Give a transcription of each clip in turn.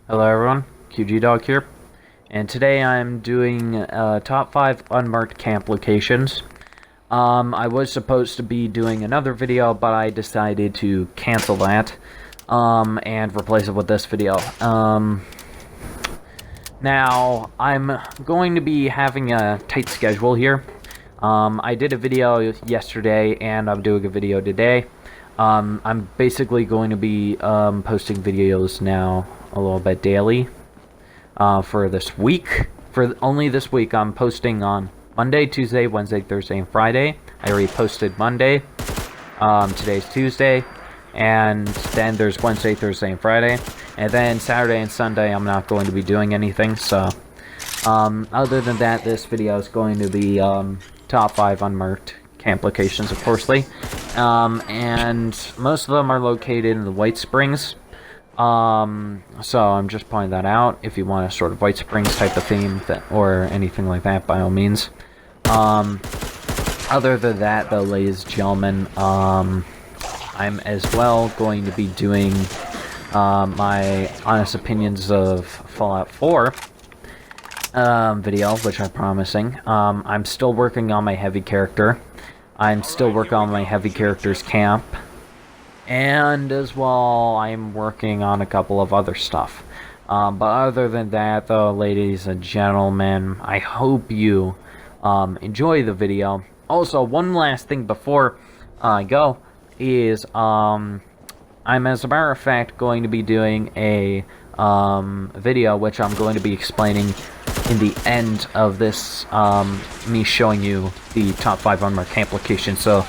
Hello everyone, QG Dog here, and today I'm doing top 5 unmarked camp locations. I was supposed to be doing another video, but I decided to cancel that, and replace it with this video. Now, I'm going to be having a tight schedule here. I did a video yesterday, and I'm doing a video today. I'm basically going to be posting videos now a little bit daily for this week. For only this week, I'm posting on Monday, Tuesday, Wednesday, Thursday, and Friday. I already posted Monday. Today's Tuesday, and then there's Wednesday, Thursday, and Friday. And then Saturday and Sunday, I'm not going to be doing anything. So, other than that, this video is going to be top 5 unmarked camp locations, of course. And most of them are located in the White Springs. So I'm just pointing that out. If you want a sort of White Springs type of theme or anything like that, by all means. Other than that, though, ladies and gentlemen, I'm as well going to be doing my honest opinions of Fallout 4 video, which I'm promising. I'm still working on my heavy character. I'm still working on my heavy character's camp. And as well, I'm working on a couple of other stuff. But other than that, though, ladies and gentlemen, I hope you enjoy the video. Also, one last thing before I go is I'm, as a matter of fact, going to be doing a video which I'm going to be explaining in the end of this, me showing you the top 5 unmarked camp locations. So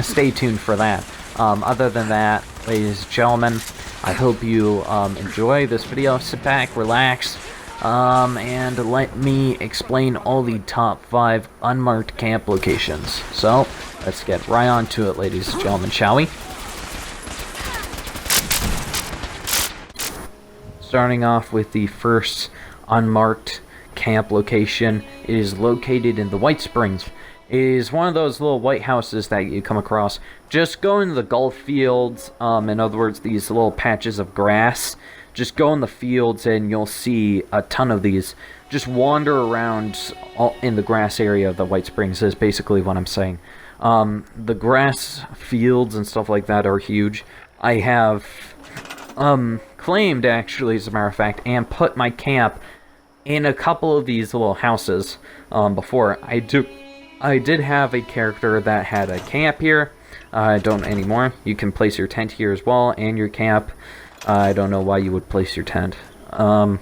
stay tuned for that. Other than that, ladies and gentlemen, I hope you enjoy this video. Sit back, relax, and let me explain all the top 5 unmarked camp locations. So, let's get right on to it, ladies and gentlemen, shall we? Starting off with the first unmarked camp location, it is located in the White Springs. It is one of those little white houses that you come across. Just go into the Gulf fields, in other words, these little patches of grass. Just go in the fields and you'll see a ton of these. Just wander around in the grass area of the White Springs is basically what I'm saying. The grass fields and stuff like that are huge. I have claimed, actually, as a matter of fact, and put my camp in a couple of these little houses before. I did have a character that had a camp here. I don't anymore. You can place your tent here as well, and your camp. I don't know why you would place your tent. But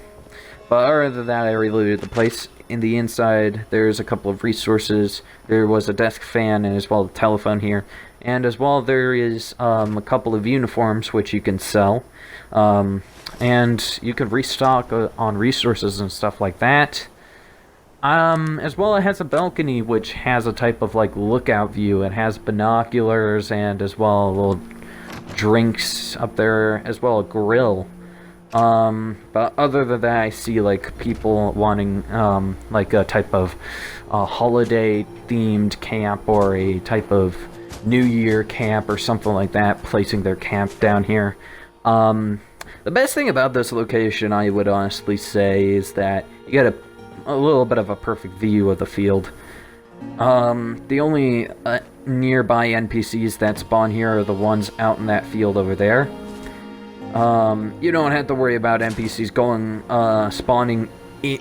other than that, I reloaded the place. In the inside, there's a couple of resources. There was a desk fan, and as well a telephone here. And as well, there is a couple of uniforms which you can sell. And you can restock on resources and stuff like that. As well, it has a balcony which has a type of like lookout view. It has binoculars and as well little drinks up there, as well a grill. But other than that, I see like people wanting like a type of holiday themed camp or a type of New Year camp or something like that, placing their camp down here. The best thing about this location, I would honestly say, is that you get a little bit of a perfect view of the field. The only nearby NPCs that spawn here are the ones out in that field over there. You don't have to worry about NPCs going, spawning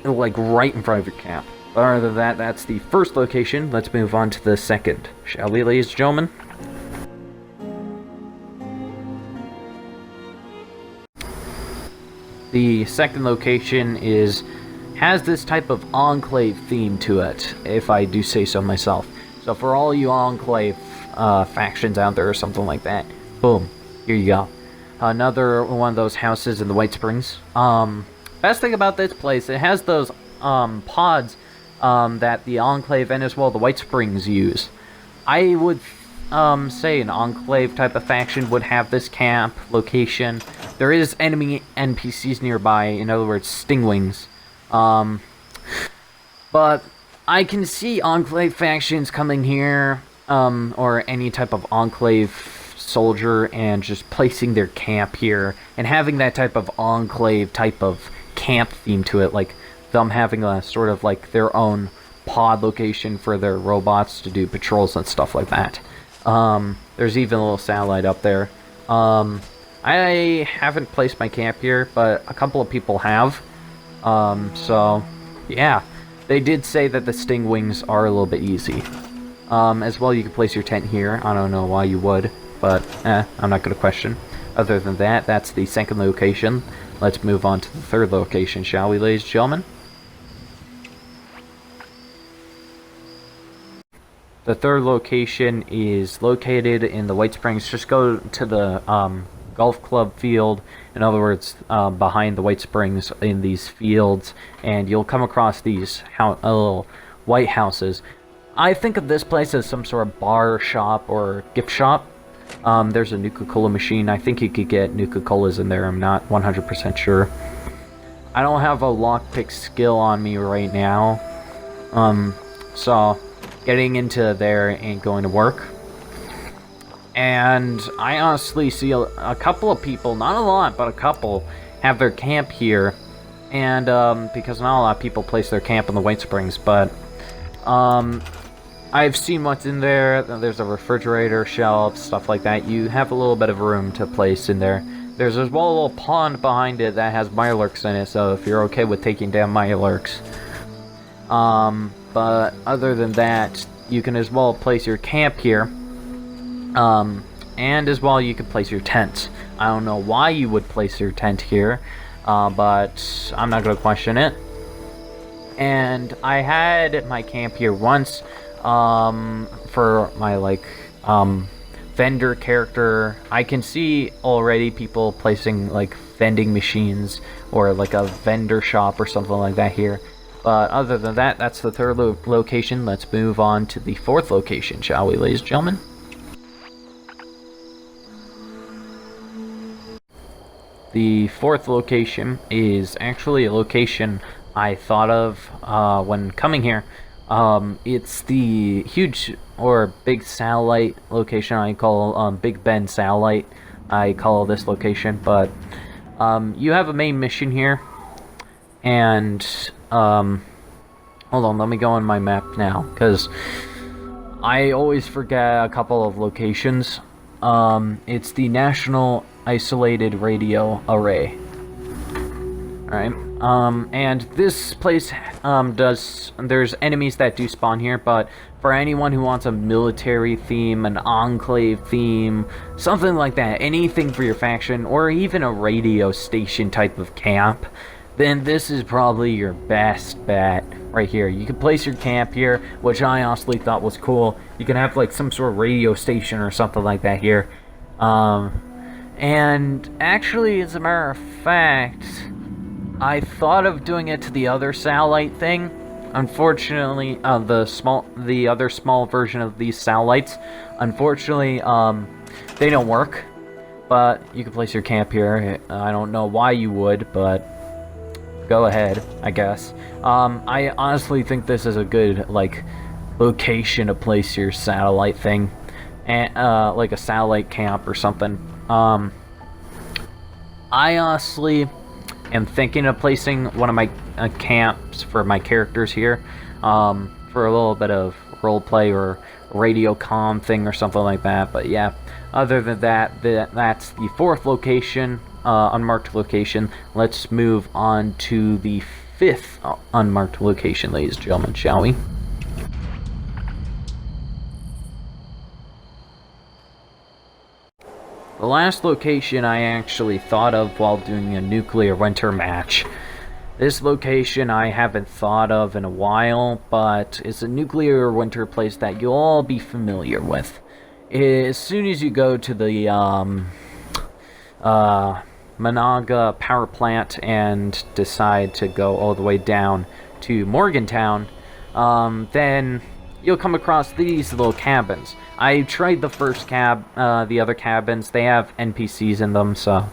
like right in front of your camp. But other than that, that's the first location. Let's move on to the second, shall we, ladies and gentlemen? The second location has this type of enclave theme to it, if I do say so myself. So for all you enclave factions out there or something like that, boom, here you go. Another one of those houses in the White Springs. Best thing about this place, it has those pods that the enclave and as well the White Springs use. I would say an enclave type of faction would have this camp location. There is enemy NPCs nearby, in other words, stingwings. But I can see enclave factions coming here, or any type of enclave soldier and just placing their camp here and having that type of enclave type of camp theme to it, like them having a sort of like their own pod location for their robots to do patrols and stuff like that. There's even a little satellite up there. I haven't placed my camp here, but a couple of people have. So, yeah. They did say that the sting wings are a little bit easy. As well, you can place your tent here. I don't know why you would, but I'm not going to question. Other than that, that's the second location. Let's move on to the third location, shall we, ladies and gentlemen? The third location is located in the White Springs. Just go to the golf club field, in other words, behind the White Springs in these fields, and you'll come across these little white houses. I think of this place as some sort of bar shop or gift shop. There's a Nuka-Cola machine. I think you could get Nuka-Colas in there. I'm not 100% sure. I don't have a lockpick skill on me right now. So getting into there ain't going to work. And I honestly see a couple of people, not a lot, but a couple, have their camp here. And because not a lot of people place their camp in the White Springs, but I've seen what's in there. There's a refrigerator, shelf, stuff like that. You have a little bit of room to place in there. There's as well a little pond behind it that has Mirelurks in it, so if you're okay with taking down Mirelurks. But other than that, you can as well place your camp here. And as well, you can place your tent. I don't know why you would place your tent here, but I'm not going to question it. And I had my camp here once, for my, vendor character. I can see already people placing, vending machines, or, a vendor shop or something like that here. But other than that, that's the third location. Let's move on to the fourth location, shall we, ladies and gentlemen? The fourth location is actually a location I thought of when coming here. It's the huge or big satellite location I call Big Ben satellite. I call this location, but you have a main mission here, and hold on, let me go on my map now because I always forget a couple of locations. It's the National Isolated Radio Array. Alright, and this place, there's enemies that do spawn here, but for anyone who wants a military theme, an enclave theme, something like that, anything for your faction, or even a radio station type of camp, then this is probably your best bet right here. You can place your camp here, which I honestly thought was cool. You can have, some sort of radio station or something like that here. And actually, as a matter of fact, I thought of doing it to the other satellite thing. Unfortunately, the other small version of these satellites, unfortunately, they don't work. But you can place your camp here. I don't know why you would, but go ahead, I guess. I honestly think this is a good, location to place your satellite thing. And, like a satellite camp or something. I honestly am thinking of placing one of my camps for my characters here, for a little bit of roleplay or radio comm thing or something like that. But yeah, other than that, that's the fourth location, unmarked location. Let's move on to the fifth unmarked location, ladies and gentlemen, shall we? The last location I actually thought of while doing a nuclear winter match. This location I haven't thought of in a while, but it's a nuclear winter place that you'll all be familiar with. As soon as you go to the Managa power plant and decide to go all the way down to Morgantown, then you'll come across these little cabins. I tried the first the other cabins. They have NPCs in them, so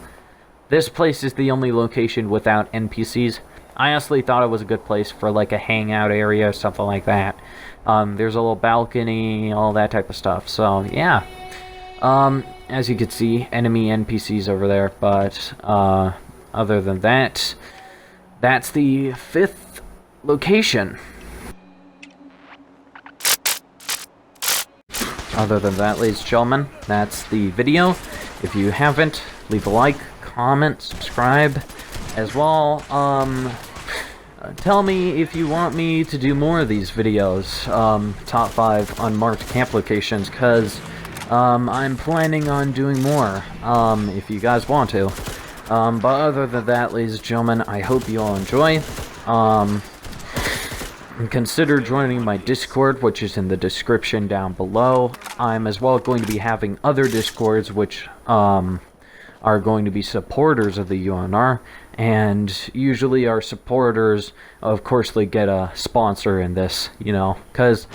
this place is the only location without NPCs. I honestly thought it was a good place for a hangout area or something like that. There's a little balcony, all that type of stuff. So yeah, as you can see, enemy NPCs over there, but other than that, that's the 5th location. Other than that, ladies and gentlemen, that's the video. If you haven't, leave a like, comment, subscribe, as well. Tell me if you want me to do more of these videos, top 5 unmarked camp locations, because I'm planning on doing more, if you guys want to. But other than that, ladies and gentlemen, I hope you all enjoy. Consider joining my Discord, which is in the description down below. I'm as well going to be having other Discords, which are going to be supporters of the UNR, and usually our supporters, of course, they get a sponsor in this, you know, because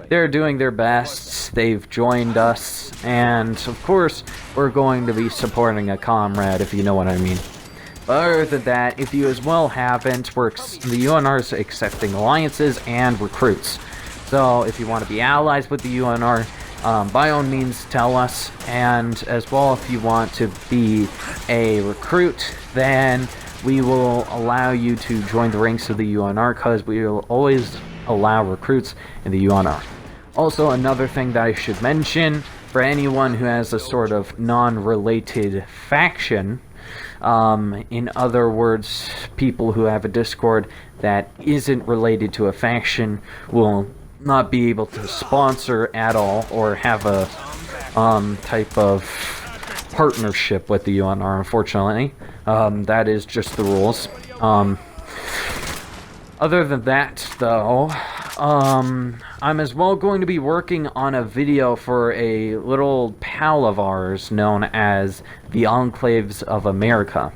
they're doing their best, they've joined us, and of course, we're going to be supporting a comrade, if you know what I mean. But other than that, if you as well haven't, the UNR is accepting alliances and recruits. So if you want to be allies with the UNR, by all means tell us. And as well, if you want to be a recruit, then we will allow you to join the ranks of the UNR, because we will always allow recruits in the UNR. Also, another thing that I should mention, for anyone who has a sort of non-related faction, in other words, people who have a Discord that isn't related to a faction will not be able to sponsor at all or have a type of partnership with the UNR, unfortunately. That is just the rules. Other than that, though, I'm as well going to be working on a video for a little pal of ours known as the Enclaves of America.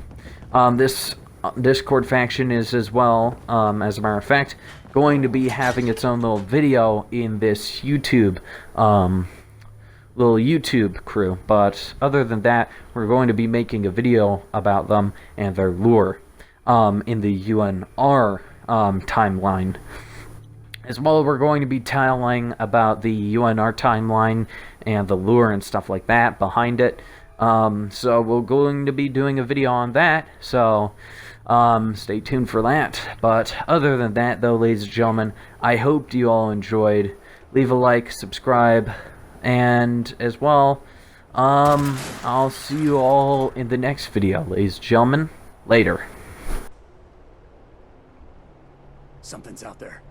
This Discord faction is as well, as a matter of fact, going to be having its own little video in this YouTube, little YouTube crew. But other than that, we're going to be making a video about them and their lure, in the UNR timeline. As well, we're going to be telling about the UNR timeline and the lure and stuff like that behind it. So we're going to be doing a video on that, so stay tuned for that. But other than that, though, ladies and gentlemen, I hope you all enjoyed. Leave a like, subscribe, and as well, I'll see you all in the next video, ladies and gentlemen. Later. Something's out there.